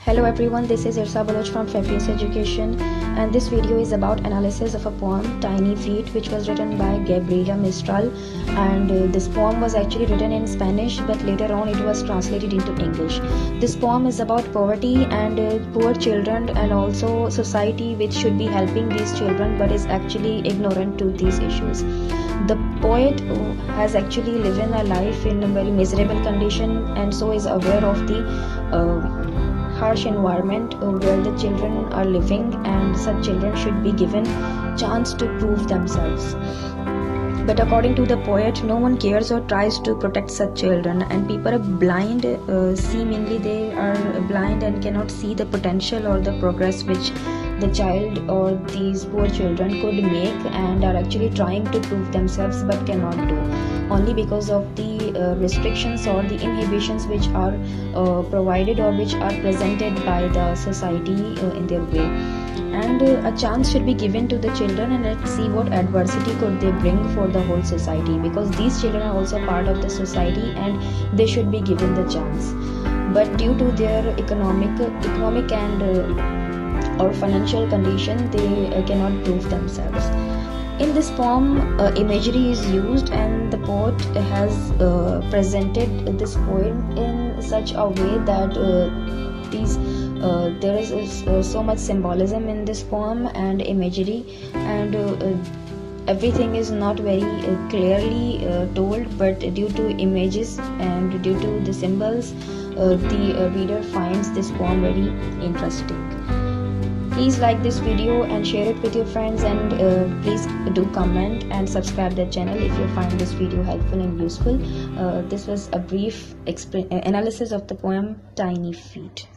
Hello everyone, this is Irsa Baloch from Fabrius Education, and this video is about analysis of a poem Tiny Feet, which was written by Gabriela Mistral. And this poem was actually written in Spanish, but later on it was translated into English. This poem is about poverty and poor children, and also society which should be helping these children but is actually ignorant to these issues. The poet has actually lived in a life in a very miserable condition, and so is aware of the harsh environment where the children are living, and such children should be given chance to prove themselves. But according to the poet, no one cares or tries to protect such children, and people are blind. Seemingly they are blind and cannot see the potential or the progress which the child or these poor children could make, and are actually trying to prove themselves but cannot do, only because of the restrictions or the inhibitions which are provided or which are presented by the society in their way. And a chance should be given to the children, and let's see what adversity could they bring for the whole society, because these children are also part of the society and they should be given the chance. But due to their economic and or financial condition, they cannot prove themselves. In this poem, imagery is used, and the poet has presented this poem in such a way that there is so much symbolism in this poem and imagery, and everything is not very clearly told, but due to images and due to the symbols, the reader finds this poem very interesting. Please like this video and share it with your friends, and please do comment and subscribe the channel if you find this video helpful and useful. This was a brief analysis of the poem Tiny Feet.